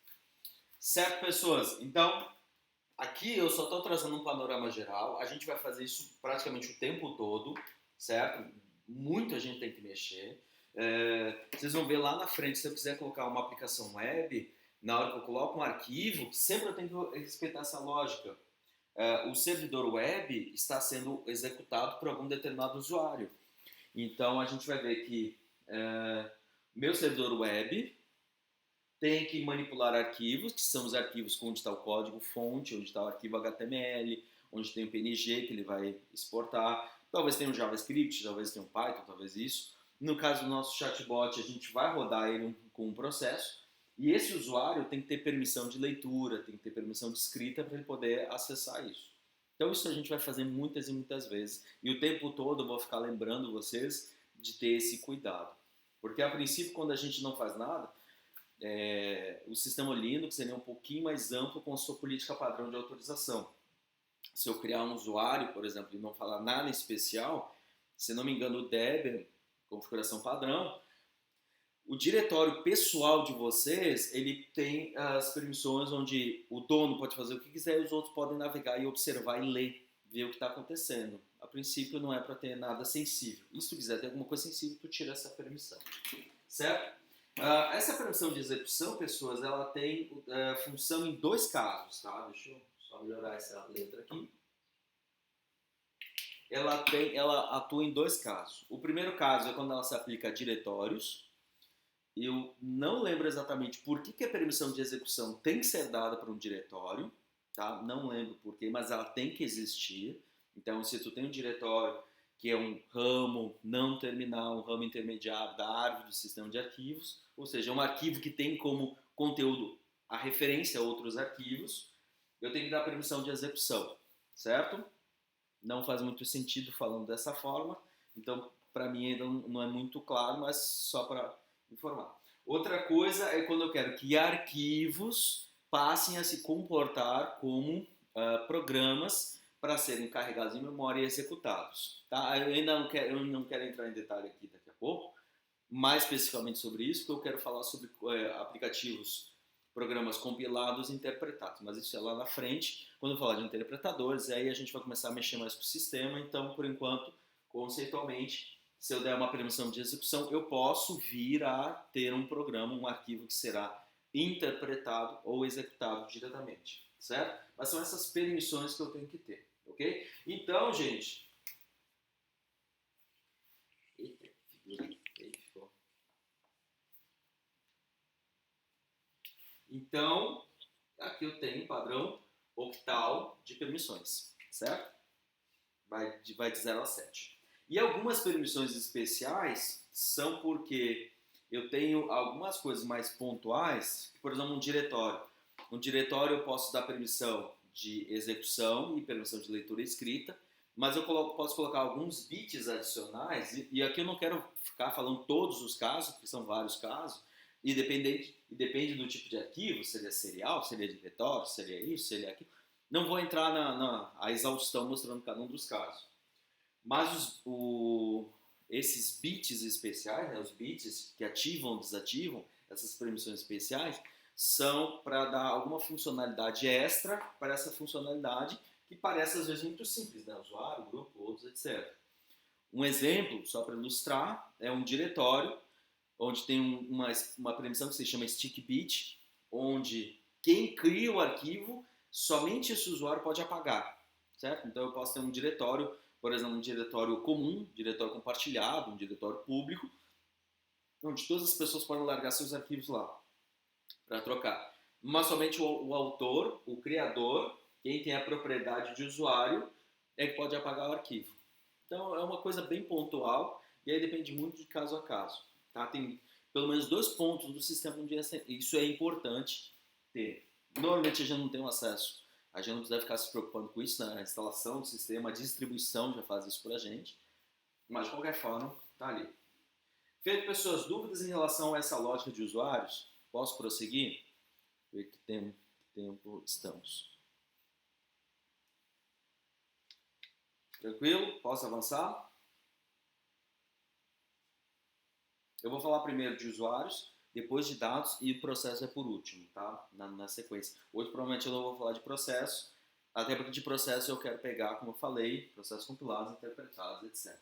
Certo, pessoas? Então, aqui eu só estou trazendo um panorama geral. A gente vai fazer isso praticamente o tempo todo, certo? Muita gente tem que mexer. Vocês vão ver lá na frente, se eu quiser colocar uma aplicação web, na hora que eu coloco um arquivo, sempre eu tenho que respeitar essa lógica. O servidor web está sendo executado por algum determinado usuário. Então a gente vai ver que meu servidor web tem que manipular arquivos, que são os arquivos onde está o código fonte, onde está o arquivo HTML, onde tem o PNG que ele vai exportar. Talvez tenha um JavaScript, talvez tenha um Python, talvez isso. No caso do nosso chatbot, a gente vai rodar ele com um processo. E esse usuário tem que ter permissão de leitura, tem que ter permissão de escrita para ele poder acessar isso. Então isso a gente vai fazer muitas e muitas vezes. E o tempo todo eu vou ficar lembrando vocês de ter esse cuidado. Porque a princípio, quando a gente não faz nada, o sistema Linux ele é um pouquinho mais amplo com a sua política padrão de autorização. Se eu criar um usuário, por exemplo, e não falar nada em especial, se não me engano o Debian, configuração padrão, o diretório pessoal de vocês, ele tem as permissões onde o dono pode fazer o que quiser e os outros podem navegar e observar e ler, ver o que está acontecendo. A princípio não é para ter nada sensível. E se tu quiser ter alguma coisa sensível, tu tira essa permissão. Certo? Essa permissão de execução, pessoas, ela tem função em dois casos, tá? Deixa eu só melhorar essa letra aqui. Ela atua em dois casos. O primeiro caso é quando ela se aplica a diretórios. Eu não lembro exatamente por que a permissão de execução tem que ser dada para um diretório, tá? Não lembro por quê, mas ela tem que existir. Então, se tu tem um diretório que é um ramo não terminal, um ramo intermediário da árvore do sistema de arquivos, ou seja, um arquivo que tem como conteúdo a referência a outros arquivos, eu tenho que dar permissão de execução, certo? Não faz muito sentido falando dessa forma, então para mim ainda não é muito claro, mas só para informar. Outra coisa é quando eu quero que arquivos passem a se comportar como programas para serem carregados em memória e executados. Tá? Eu não quero entrar em detalhe aqui daqui a pouco, mais especificamente sobre isso, que eu quero falar sobre aplicativos, programas compilados e interpretados, mas isso é lá na frente, quando eu falar de interpretadores, aí a gente vai começar a mexer mais com o sistema, então, por enquanto, conceitualmente, se eu der uma permissão de execução, eu posso vir a ter um programa, um arquivo que será interpretado ou executado diretamente, certo? Mas são essas permissões que eu tenho que ter, ok? Então, gente... Eita, figura aí ficou. Então, aqui eu tenho um padrão octal de permissões, certo? Vai de 0 a 7. E algumas permissões especiais são porque eu tenho algumas coisas mais pontuais, por exemplo, um diretório. No diretório eu posso dar permissão de execução e permissão de leitura e escrita, mas eu posso colocar alguns bits adicionais, e aqui eu não quero ficar falando todos os casos, porque são vários casos, e depende do tipo de arquivo, se ele é serial, se ele é diretório, se ele é isso, se ele é aquilo. Não vou entrar na exaustão mostrando cada um dos casos. Mas esses bits especiais, né, os bits que ativam ou desativam, essas permissões especiais, são para dar alguma funcionalidade extra para essa funcionalidade que parece às vezes muito simples, né? Usuário, grupo, outros, etc. Um exemplo, só para ilustrar, é um diretório onde tem uma permissão que se chama stick bit, onde quem cria o arquivo, somente esse usuário pode apagar, certo? Então eu posso ter um diretório, por exemplo, um diretório comum, diretório compartilhado, um diretório público, onde todas as pessoas podem largar seus arquivos lá para trocar. Mas somente o autor, o criador, quem tem a propriedade de usuário, é que pode apagar o arquivo. Então é uma coisa bem pontual e aí depende muito de caso a caso. Tá? Tem pelo menos 2 pontos do sistema onde isso é importante ter. Normalmente a gente não tem um acesso, a gente não precisa ficar se preocupando com isso, né? A instalação do sistema, a distribuição já faz isso pra gente, mas de qualquer forma, tá ali. Feito, pessoas, dúvidas em relação a essa lógica de usuários? Posso prosseguir? Ver que tempo estamos. Tranquilo? Posso avançar? Eu vou falar primeiro de usuários, depois de dados e o processo é por último, tá? Na sequência. Hoje provavelmente eu não vou falar de processo, até porque de processo eu quero pegar, como eu falei, processos compilados, interpretados, etc.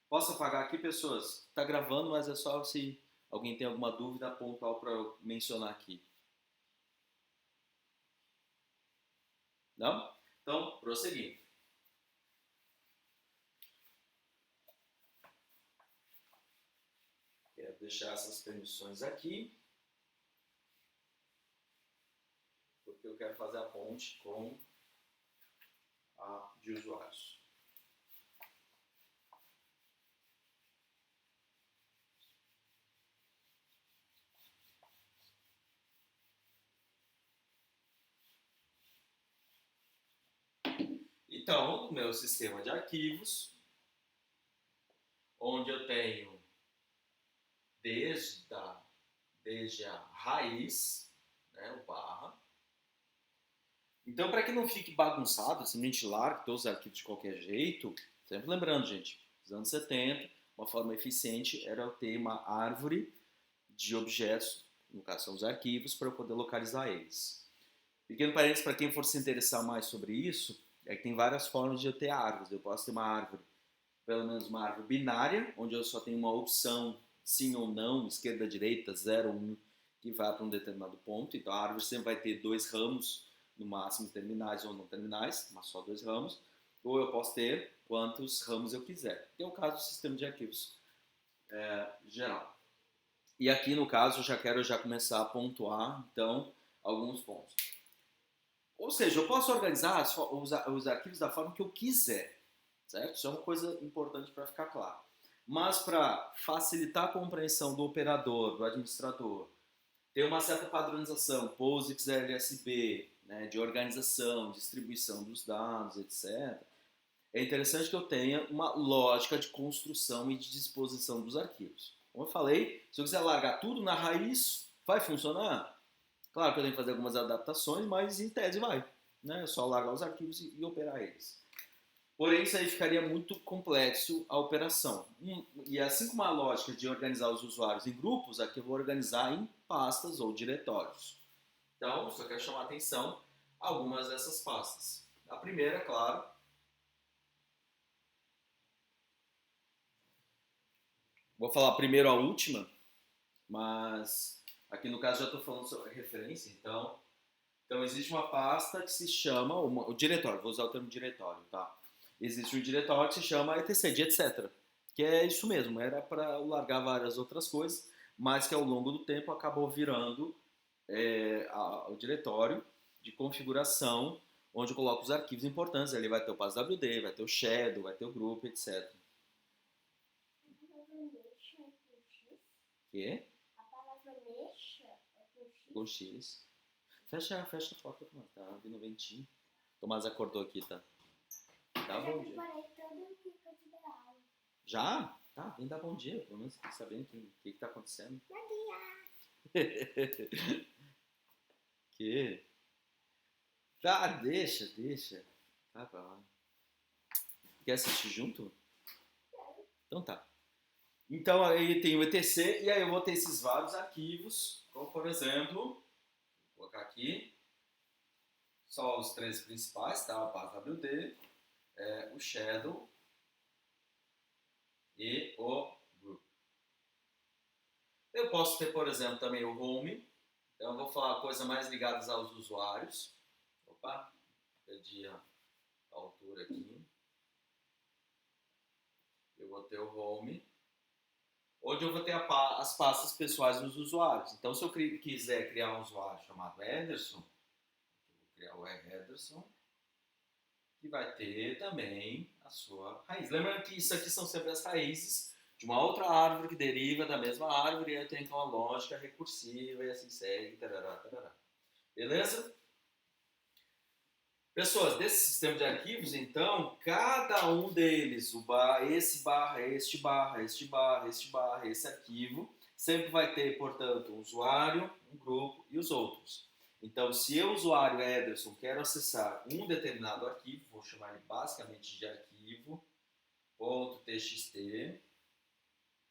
Posso apagar aqui, pessoas? Está gravando, mas é só se alguém tem alguma dúvida pontual para eu mencionar aqui. Não? Então, prosseguindo. Quero deixar essas permissões aqui, porque eu quero fazer a ponte com a de usuários. Então, o meu sistema de arquivos, onde eu tenho desde a raiz, né, o barra. Então, para que não fique bagunçado, simplesmente largue todos os arquivos de qualquer jeito, sempre lembrando, gente, nos anos 70, uma forma eficiente era eu ter uma árvore de objetos, no caso são os arquivos, para eu poder localizar eles. Pequeno parênteses, para quem for se interessar mais sobre isso, é que tem várias formas de eu ter árvores. Eu posso ter uma árvore, pelo menos uma árvore binária, onde eu só tenho uma opção sim ou não, esquerda, direita, 0, 1, que vai para um determinado ponto. Então a árvore sempre vai ter 2 ramos, no máximo terminais ou não terminais, mas só 2 ramos. Ou eu posso ter quantos ramos eu quiser, que é o caso do sistema de arquivos geral. E aqui no caso eu já quero começar a pontuar, então, alguns pontos. Ou seja, eu posso organizar os arquivos da forma que eu quiser, certo? Isso é uma coisa importante para ficar claro. Mas para facilitar a compreensão do operador, do administrador, ter uma certa padronização, POSIX, LSB, né, de organização, distribuição dos dados, etc., é interessante que eu tenha uma lógica de construção e de disposição dos arquivos. Como eu falei, se eu quiser largar tudo na raiz, vai funcionar? Claro que eu tenho que fazer algumas adaptações, mas em tese vai. Né? É só largar os arquivos e operar eles. Porém, isso aí ficaria muito complexo a operação. E assim como a lógica de organizar os usuários em grupos, aqui eu vou organizar em pastas ou diretórios. Então, só quero chamar a atenção a algumas dessas pastas. A primeira, claro, vou falar primeiro a última, mas aqui no caso já estou falando sobre referência, então existe uma pasta que se chama, o diretório, vou usar o termo diretório, tá? Existe um diretório que se chama etc, de etc, que é isso mesmo, era para largar várias outras coisas, mas que ao longo do tempo acabou virando o diretório de configuração, onde eu coloco os arquivos importantes, ali vai ter o PassWD, vai ter o Shadow, vai ter o grupo, etc. Que? A palavra mexa é com X. Com X. Fecha a porta, Tomás. Tá vindo ventinho. Tomás acordou aqui, tá? Dá Eu bom dia. preparei todo o que eu te aula. Já? Tá, vem dar bom dia. Pelo menos sabendo o que tá acontecendo. Bom dia. Que? Tá, deixa. Vai pra lá. Quer assistir junto? Então tá. Então aí tem o etc, e aí eu vou ter esses vários arquivos, como por exemplo, vou colocar aqui, só os 3 principais, tá? O PassWD, o Shadow e o Group. Eu posso ter, por exemplo, também o Home, então eu vou falar coisas mais ligadas aos usuários. Opa, perdi a altura aqui. Eu vou ter o Home, onde eu vou ter as pastas pessoais dos usuários. Então, se eu quiser criar um usuário chamado Ederson, eu vou criar o Ederson, que vai ter também a sua raiz. Lembrando que isso aqui são sempre as raízes de uma outra árvore que deriva da mesma árvore, e eu tenho uma lógica recursiva e assim segue, tarará, tarará. Beleza? Pessoas, desse sistema de arquivos, então, cada um deles, esse barra, este barra, este barra, este barra, esse arquivo, sempre vai ter, portanto, um usuário, um grupo e os outros. Então, se eu, usuário Ederson, quero acessar um determinado arquivo, vou chamar ele basicamente de arquivo.txt,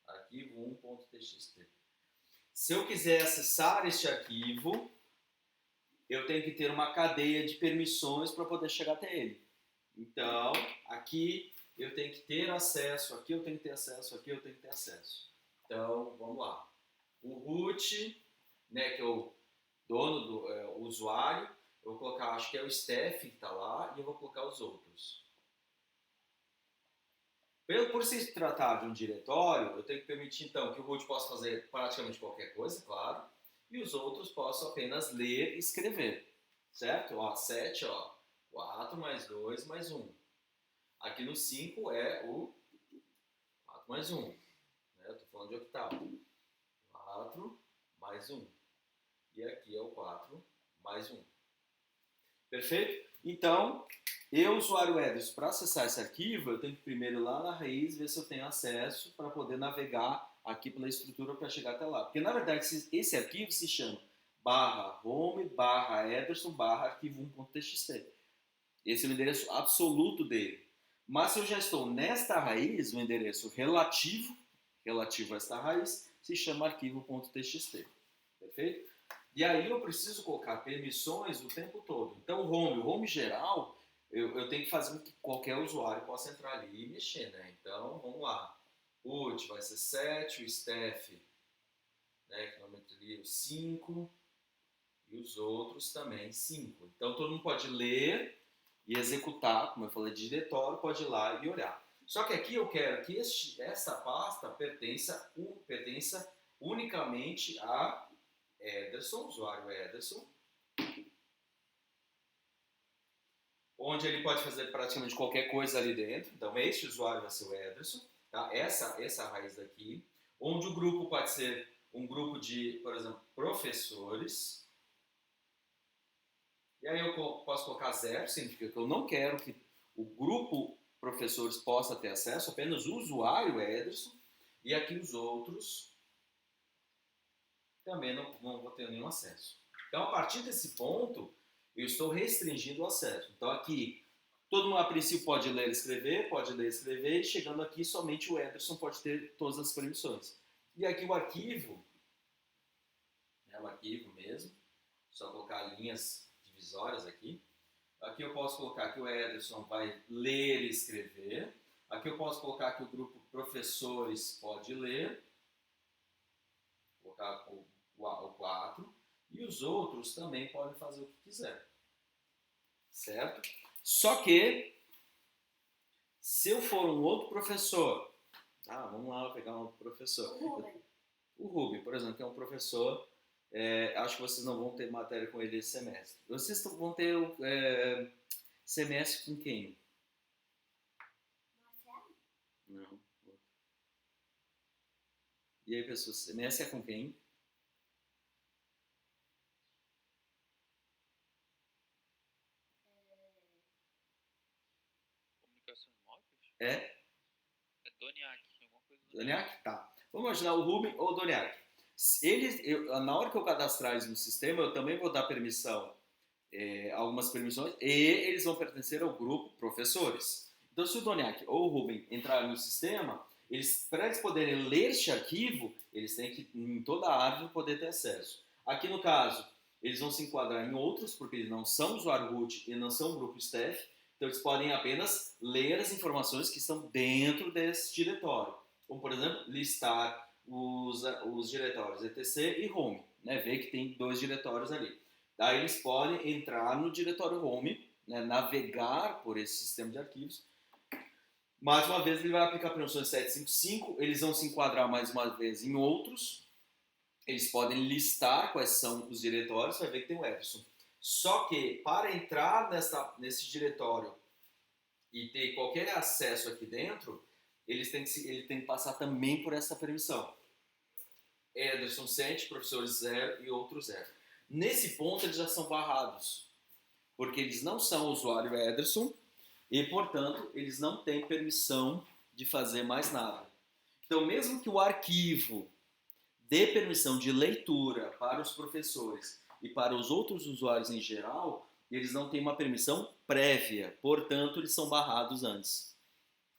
arquivo1.txt. Se eu quiser acessar este arquivo, eu tenho que ter uma cadeia de permissões para poder chegar até ele. Então, aqui eu tenho que ter acesso, aqui eu tenho que ter acesso, aqui eu tenho que ter acesso. Então, vamos lá. O root, né, que é o dono do o usuário, eu vou colocar, acho que é o Steph que está lá, e eu vou colocar os outros. Por se tratar de um diretório, eu tenho que permitir, então, que o root possa fazer praticamente qualquer coisa, claro, e os outros possam apenas ler e escrever, certo? Ó, 7, ó, 4 mais 2 mais 1. Aqui no 5 é o 4 mais 1. Né? Eu estou falando de octavo. 4 mais 1. E aqui é o 4 mais 1. Perfeito? Então, eu, usuário Ederson, para acessar esse arquivo, eu tenho que primeiro ir lá na raiz ver se eu tenho acesso para poder navegar aqui pela estrutura para chegar até lá. Porque, na verdade, esse arquivo se chama /home /ederson /arquivo 1.txt. Esse é o endereço absoluto dele. Mas se eu já estou nesta raiz, o endereço relativo a esta raiz, se chama arquivo.txt. Perfeito? E aí eu preciso colocar permissões o tempo todo. Então o home geral, eu tenho que fazer com que qualquer usuário possa entrar ali e mexer, né? Então, vamos lá. O Ut vai ser 7, o Steph, né, que normalmente ali 5, e os outros também 5. Então todo mundo pode ler e executar, como eu falei, de diretório, pode ir lá e olhar. Só que aqui eu quero que essa pasta pertença unicamente a Ederson, usuário Ederson, onde ele pode fazer praticamente qualquer coisa ali dentro. Então, este usuário vai ser o Ederson, tá? Essa raiz daqui, onde o grupo pode ser um grupo de, por exemplo, professores. E aí eu posso colocar 0, significa que eu não quero que o grupo professores possa ter acesso, apenas o usuário Ederson, e aqui os outros também não vou ter nenhum acesso. Então, a partir desse ponto, eu estou restringindo o acesso. Então, aqui, todo mundo a princípio pode ler e escrever, e chegando aqui, somente o Ederson pode ter todas as permissões. E aqui o arquivo mesmo, só colocar linhas divisórias aqui. Aqui eu posso colocar que o Ederson vai ler e escrever. Aqui eu posso colocar que o grupo professores pode ler. Vou colocar o 4. E os outros também podem fazer o que quiser. Certo? Só que, se eu for um outro professor, vamos lá pegar um outro professor. O Rubem, por exemplo, que é um professor, acho que vocês não vão ter matéria com ele esse semestre. Vocês vão ter semestre com quem? Não. E aí, pessoas, semestre é com quem? Comunicações móveis? É? É Doniac, alguma coisa do Doniac? Tá. Vamos imaginar o Rubem ou o Doniac. Na hora que eu cadastrar eles no sistema, eu também vou dar permissão, algumas permissões, e eles vão pertencer ao grupo professores. Então, se o Doniac ou o Rubem entrar no sistema, para eles poderem ler este arquivo, eles têm que, em toda a árvore, poder ter acesso. Aqui, no caso, eles vão se enquadrar em outros, porque eles não são usuário root e não são grupo staff, então eles podem apenas ler as informações que estão dentro desse diretório. Como, por exemplo, listar os diretórios etc e home, né? Ver que tem 2 diretórios ali. Daí eles podem entrar no diretório home, né? Navegar por esse sistema de arquivos. Mais uma vez ele vai aplicar permissões 755, eles vão se enquadrar mais uma vez em outros, eles podem listar quais são os diretórios, vai ver que tem o Ederson. Só que para entrar nesse diretório e ter qualquer acesso aqui dentro, ele tem que passar também por essa permissão. Ederson 7, professores 0 e outros 0. Nesse ponto eles já são barrados, porque eles não são usuário Ederson e, portanto, eles não têm permissão de fazer mais nada. Então, mesmo que o arquivo dê permissão de leitura para os professores e para os outros usuários em geral, eles não têm uma permissão prévia, portanto, eles são barrados antes.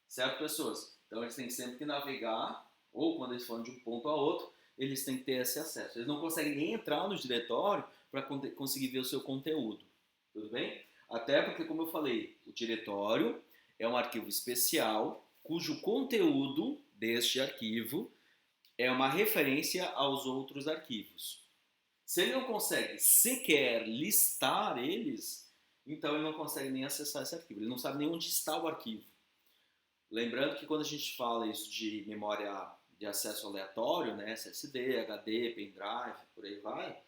Certo, pessoas? Então, eles têm sempre que navegar, ou quando eles forem de um ponto a outro, eles têm que ter esse acesso. Eles não conseguem nem entrar no diretório para conseguir ver o seu conteúdo. Tudo bem? Até porque, como eu falei, o diretório é um arquivo especial cujo conteúdo deste arquivo é uma referência aos outros arquivos. Se ele não consegue sequer listar eles, então ele não consegue nem acessar esse arquivo. Ele não sabe nem onde está o arquivo. Lembrando que quando a gente fala isso de memória de acesso aleatório, né, SSD, HD, pendrive, por aí vai,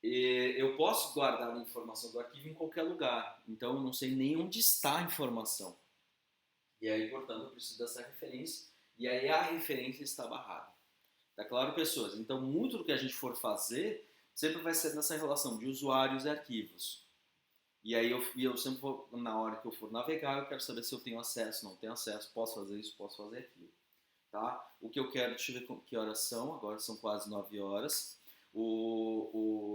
eu posso guardar a informação do arquivo em qualquer lugar. Então eu não sei nem onde está a informação. E aí, portanto, eu preciso dessa referência. E aí a referência está barrada. Tá claro, pessoas? Então, muito do que a gente for fazer sempre vai ser nessa relação de usuários e arquivos. E aí eu sempre vou, na hora que eu for navegar, eu quero saber se eu tenho acesso, não tenho acesso, posso fazer isso, posso fazer aquilo. Tá? O que eu quero, deixa eu ver que horas são, agora são quase 9 horas.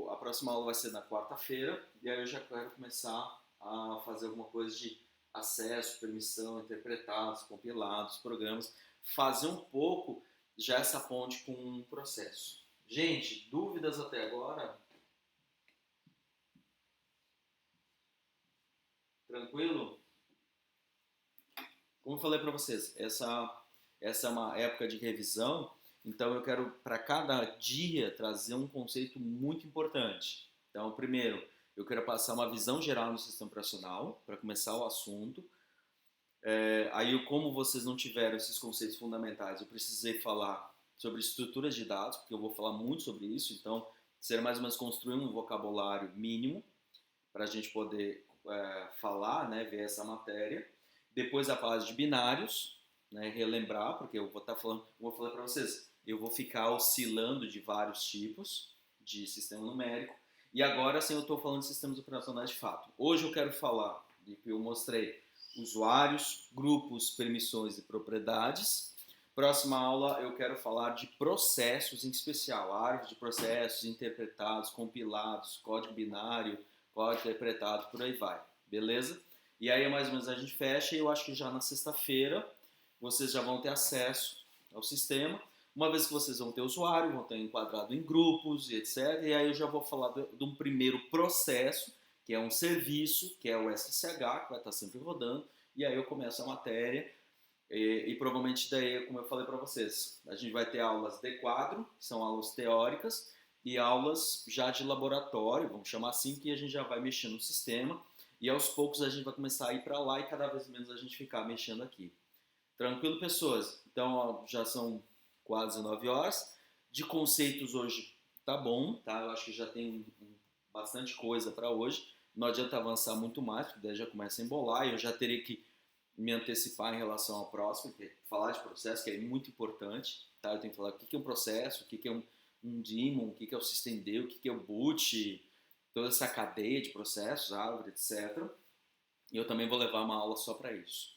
A próxima aula vai ser na quarta-feira, e aí eu já quero começar a fazer alguma coisa de acesso, permissão, interpretados, compilados, programas, fazer um pouco já essa ponte com um processo. Gente, dúvidas até agora? Tranquilo? Como eu falei para vocês, essa essa é uma época de revisão, então eu quero para cada dia trazer um conceito muito importante. Então, primeiro, eu quero passar uma visão geral no sistema operacional, para começar o assunto. Aí, como vocês não tiveram esses conceitos fundamentais, eu precisei falar sobre estruturas de dados, porque eu vou falar muito sobre isso, então será mais ou menos construir um vocabulário mínimo para a gente poder falar, né, ver essa matéria. Depois a parte de binários, né, relembrar, porque eu vou estar falando, vou falar para vocês, eu vou ficar oscilando de vários tipos de sistema numérico. E agora sim eu estou falando de sistemas operacionais de fato. Hoje eu quero falar, eu mostrei usuários, grupos, permissões e propriedades. Próxima aula eu quero falar de processos em especial, árvore de processos interpretados, compilados, código binário, código interpretado, por aí vai, beleza? E aí mais ou menos a gente fecha e eu acho que já na sexta-feira vocês já vão ter acesso ao sistema. Uma vez que vocês vão ter usuário, vão ter enquadrado em grupos e etc. E aí eu já vou falar de um primeiro processo, que é um serviço, que é o SSH, que vai estar sempre rodando. E aí eu começo a matéria e provavelmente daí, como eu falei para vocês, a gente vai ter aulas de quadro, que são aulas teóricas, e aulas já de laboratório, vamos chamar assim, que a gente já vai mexendo no sistema. E aos poucos a gente vai começar a ir para lá e cada vez menos a gente ficar mexendo aqui. Tranquilo, pessoas? Então já são quase 9 horas. De conceitos hoje tá bom, tá? Eu acho que já tem bastante coisa para hoje. Não adianta avançar muito mais, porque daí já começa a embolar e eu já teria que me antecipar em relação ao próximo, que é falar de processo, que é muito importante, tá? Eu tenho que falar o que é um processo, o que é um daemon, o que é o systemd, o que é o boot, toda essa cadeia de processos, árvore, etc. E eu também vou levar uma aula só para isso.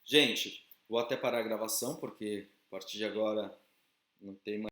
Gente, vou até parar a gravação, porque a partir de agora não tem mais